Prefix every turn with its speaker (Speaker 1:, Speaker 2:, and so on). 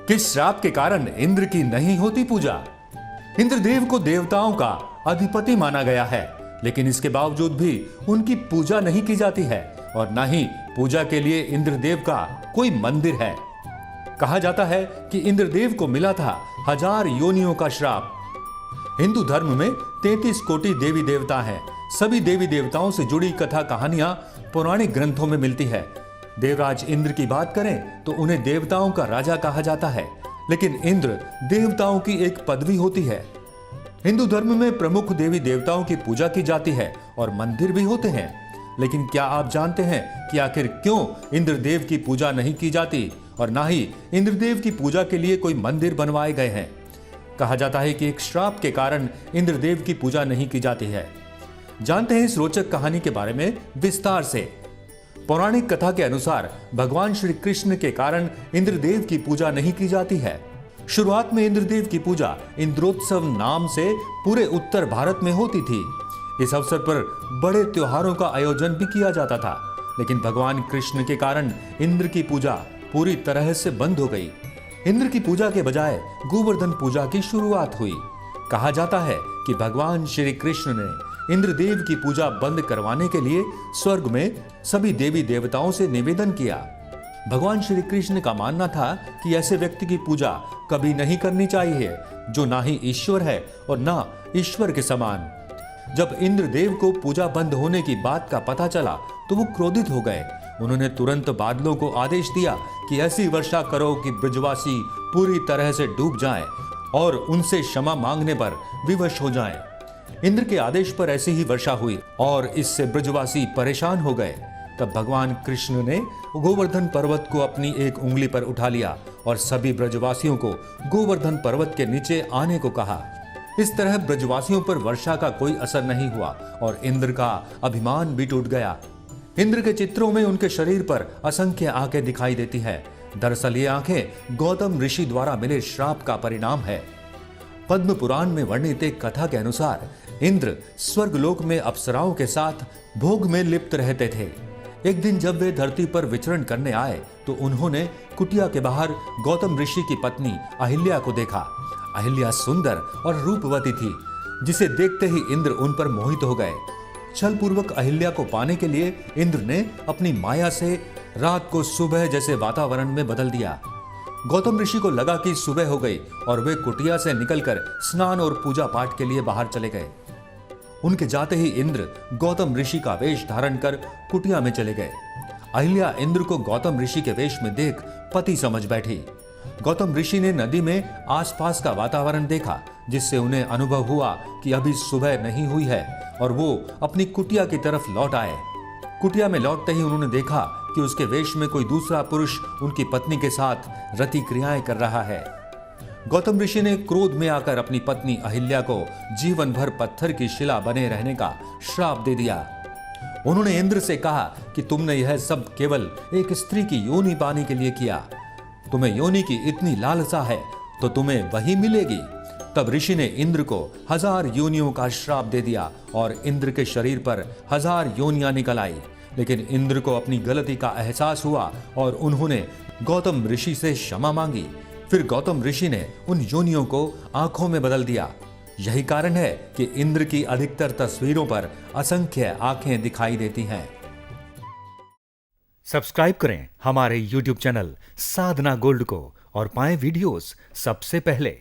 Speaker 1: किस श्राप के कारण इंद्र की नहीं होती पूजा? इंद्रदेव को देवताओं का अधिपति माना गया है, लेकिन इसके बावजूद भी उनकी पूजा नहीं की जाती है और न ही पूजा के लिए इंद्रदेव का कोई मंदिर है। कहा जाता है कि इंद्रदेव को मिला था 1000 योनियों का श्राप। हिंदू धर्म में 33 कोटि देवी देवता हैं। सभी देवी देवताओं से जुड़ी कथा कहानियां पौराणिक ग्रंथों में मिलती है। देवराज इंद्र की बात करें तो उन्हें देवताओं का राजा कहा जाता है, लेकिन इंद्र देवताओं की एक पदवी होती है। हिंदू धर्म में प्रमुख देवी देवताओं की पूजा की जाती है और मंदिर भी होते हैं। लेकिन क्या आप जानते हैं कि आखिर क्यों इंद्रदेव की पूजा नहीं की जाती और ना ही इंद्रदेव की पूजा के लिए कोई मंदिर बनवाए गए हैं? कहा जाता है कि एक श्राप के कारण इंद्रदेव की पूजा नहीं की जाती है। जानते हैं इस रोचक कहानी के बारे में विस्तार से। पौराणिक कथा के अनुसार भगवान श्री कृष्ण के कारण इंद्रदेव की पूजा नहीं की जाती है। शुरुआत में इंद्रदेव की पूजा इंद्रोत्सव नाम से पूरे उत्तर भारत में होती थी। इस अवसर पर बड़े त्योहारों का आयोजन भी किया जाता था, लेकिन भगवान कृष्ण के कारण इंद्र की पूजा पूरी तरह से बंद हो गई। इंद्र की पूजा के बजाय गोवर्धन पूजा की शुरुआत हुई। कहा जाता है कि भगवान श्री कृष्ण ने इंद्रदेव की पूजा बंद करवाने के लिए स्वर्ग में सभी देवी देवताओं से निवेदन किया। भगवान श्री कृष्ण का मानना था कि ऐसे व्यक्ति की पूजा कभी नहीं करनी चाहिए जो ना ही ईश्वर है और ना ईश्वर के समान। जब इंद्रदेव को पूजा बंद होने की बात का पता चला तो वो क्रोधित हो गए। उन्होंने तुरंत बादलों को आदेश दिया कि ऐसी वर्षा करो कि ब्रजवासी पूरी तरह से डूब जाएं और उनसे क्षमा मांगने पर विवश हो जाएं। इंद्र के आदेश पर ऐसी ही वर्षा हुई और इससे ब्रजवासी परेशान हो गए। तब भगवान कृष्ण ने गोवर्धन पर्वत को अपनी एक उंगली पर उठा लिया और सभी ब्रजवासियों को गोवर्धन पर्वत के नीचे आने को कहा। इस तरह ब्रजवासियों पर वर्षा का कोई असर नहीं हुआ और इंद्र का अभिमान भी टूट गया। इंद्र के चित्रों में उनके शरीर पर असंख्य आंखें दिखाई देती है। दरअसल ये आंखें गौतम ऋषि द्वारा मिले श्राप का परिणाम है। पद्म पुराण में वर्णित एक कथा के अनुसार इंद्र स्वर्गलोक में अप्सराओं के साथ भोग में लिप्त रहते थे। एक दिन जब वे धरती पर विचरण करने आए तो उन्होंने कुटिया के बाहर गौतम ऋषि की पत्नी अहिल्या को देखा। अहिल्या सुंदर और रूपवती थी, जिसे देखते ही इंद्र उन पर मोहित हो गए। छल पूर्वक अहिल्या को पाने के लिए इंद्र ने अपनी माया से रात को सुबह जैसे वातावरण में बदल दिया। गौतम ऋषि को लगा कि सुबह हो गई और वे कुटिया से निकलकर स्नान और पूजा पाठ के लिए बाहर चले गए। उनके जाते ही इंद्र गौतम ऋषि का वेश धारण कर कुटिया में चले गए। अहिल्या इंद्र को गौतम ऋषि के वेश में देख पति समझ बैठी। गौतम ऋषि ने नदी में आसपास का वातावरण देखा, जिससे उन्हें अनुभव हुआ कि अभी सुबह नहीं हुई है और वो अपनी कुटिया की तरफ लौट आए। कुटिया में लौटते ही उन्होंने देखा कि उसके वेश में कोई दूसरा पुरुष उनकी पत्नी के साथ रति क्रियाएं कर रहा है। गौतम ऋषि ने क्रोध में आकर अपनी पत्नी अहिल्या को जीवन भर पत्थर की शिला बने रहने का श्राप दे दिया। उन्होंने इंद्र से कहा कि तुमने यह सब केवल एक स्त्री की योनि पाने के लिए किया। तुम्हें योनि की इतनी लालसा है तो तुम्हें वही मिलेगी। तब ऋषि ने इंद्र को 1000 योनियों का श्राप दे दिया और इंद्र के शरीर पर 1000 योनियां निकल आई। लेकिन इंद्र को अपनी गलती का एहसास हुआ और उन्होंने गौतम ऋषि से क्षमा मांगी। फिर गौतम ऋषि ने उन योनियों को आंखों में बदल दिया। यही कारण है कि इंद्र की अधिकतर तस्वीरों पर असंख्य आंखें दिखाई देती हैं।
Speaker 2: सब्सक्राइब करें हमारे YouTube चैनल साधना गोल्ड को और पाएं वीडियोस सबसे पहले।